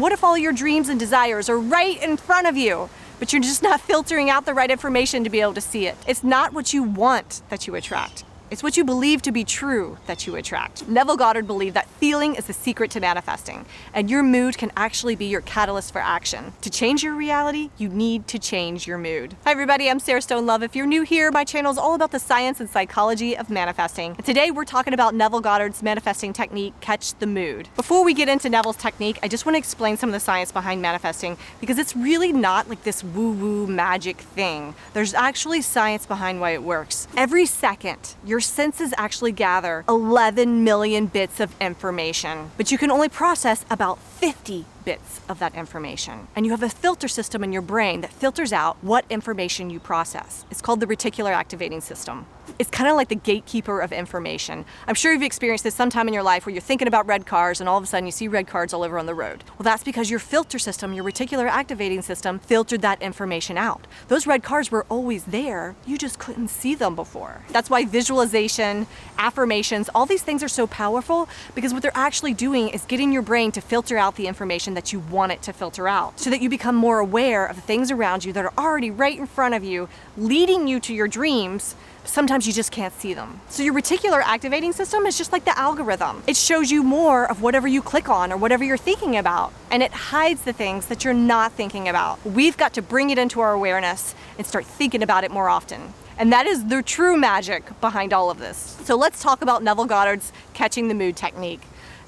What if all your dreams and desires are right in front of you, but you're just not filtering out the right information to be able to see it? It's not what you want that you attract. It's what you believe to be true that you attract. Neville Goddard believed that feeling is the secret to manifesting, and your mood can actually be your catalyst for action. To change your reality, you need to change your mood. Hi everybody, I'm Sarah Stone Love. If you're new here, my channel is all about the science and psychology of manifesting. And today we're talking about Neville Goddard's manifesting technique, Catch the Mood. Before we get into Neville's technique, I just want to explain some of the science behind manifesting, because it's really not like this woo-woo magic thing. There's actually science behind why it works. Every second, your senses actually gather 11 million bits of information, but you can only process about 50 bits of that information. And you have a filter system in your brain that filters out what information you process. It's called the reticular activating system. It's kind of like the gatekeeper of information. I'm sure you've experienced this sometime in your life where you're thinking about red cars and all of a sudden you see red cars all over on the road. Well, that's because your filter system, your reticular activating system, filtered that information out. Those red cars were always there, you just couldn't see them before. That's why visualization, affirmations, all these things are so powerful, because what they're actually doing is getting your brain to filter out the information that you want it to filter out, so that you become more aware of the things around you that are already right in front of you, leading you to your dreams. Sometimes you just can't see them. So your reticular activating system is just like the algorithm. It shows you more of whatever you click on or whatever you're thinking about, and it hides the things that you're not thinking about. We've got to bring it into our awareness and start thinking about it more often. And that is the true magic behind all of this. So let's talk about Neville Goddard's Catching the Mood technique.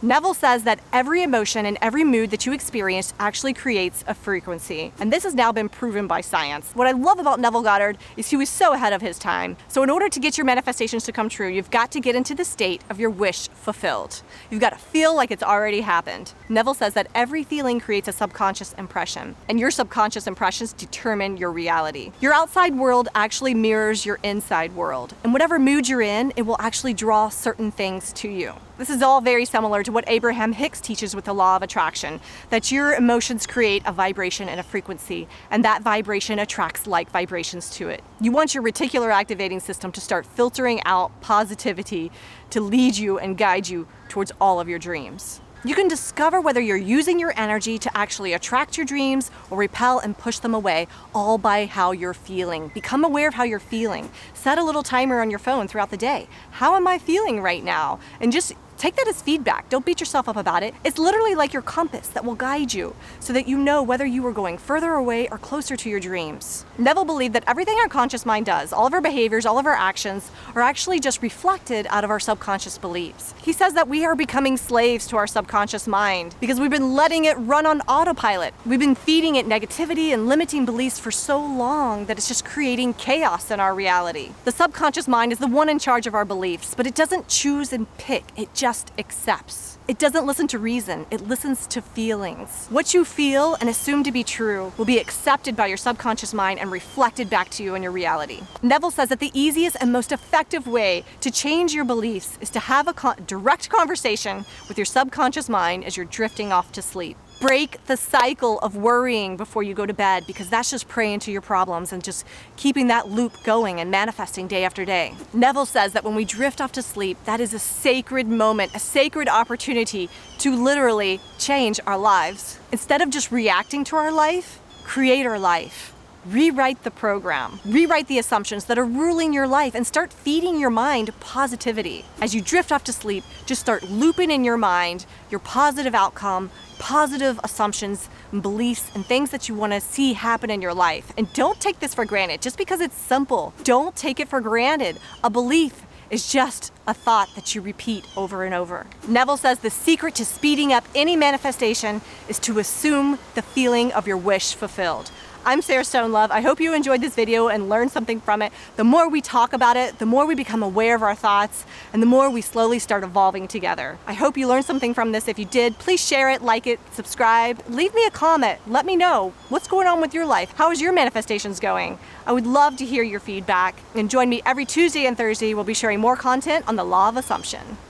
Neville says that every emotion and every mood that you experience actually creates a frequency. And this has now been proven by science. What I love about Neville Goddard is he was so ahead of his time. So in order to get your manifestations to come true, you've got to get into the state of your wish fulfilled. You've got to feel like it's already happened. Neville says that every feeling creates a subconscious impression, and your subconscious impressions determine your reality. Your outside world actually mirrors your inside world. And whatever mood you're in, it will actually draw certain things to you. This is all very similar to what Abraham Hicks teaches with the law of attraction, that your emotions create a vibration and a frequency, and that vibration attracts like vibrations to it. You want your reticular activating system to start filtering out positivity to lead you and guide you towards all of your dreams. You can discover whether you're using your energy to actually attract your dreams or repel and push them away, all by how you're feeling. Become aware of how you're feeling. Set a little timer on your phone throughout the day. How am I feeling right now? And just take that as feedback. Don't beat yourself up about it. It's literally like your compass that will guide you so that you know whether you are going further away or closer to your dreams. Neville believed that everything our conscious mind does, all of our behaviors, all of our actions, are actually just reflected out of our subconscious beliefs. He says that we are becoming slaves to our subconscious mind because we've been letting it run on autopilot. We've been feeding it negativity and limiting beliefs for so long that it's just creating chaos in our reality. The subconscious mind is the one in charge of our beliefs, but it doesn't choose and pick. It just accepts. It doesn't listen to reason, it listens to feelings. What you feel and assume to be true will be accepted by your subconscious mind and reflected back to you in your reality. Neville says that the easiest and most effective way to change your beliefs is to have a direct conversation with your subconscious mind as you're drifting off to sleep. Break the cycle of worrying before you go to bed, because that's just preying to your problems and just keeping that loop going and manifesting day after day. Neville says that when we drift off to sleep, that is a sacred moment, a sacred opportunity to literally change our lives. Instead of just reacting to our life, create our life. Rewrite the program. Rewrite the assumptions that are ruling your life and start feeding your mind positivity. As you drift off to sleep, just start looping in your mind your positive outcome, positive assumptions and beliefs and things that you want to see happen in your life. And don't take this for granted just because it's simple. Don't take it for granted. A belief is just a thought that you repeat over and over. Neville says the secret to speeding up any manifestation is to assume the feeling of your wish fulfilled. I'm Sarah Stone Love. I hope you enjoyed this video and learned something from it. The more we talk about it, the more we become aware of our thoughts, and the more we slowly start evolving together. I hope you learned something from this. If you did, please share it, like it, subscribe, leave me a comment. Let me know what's going on with your life. How is your manifestations going? I would love to hear your feedback. And join me every Tuesday and Thursday. We'll be sharing more content on the law of assumption.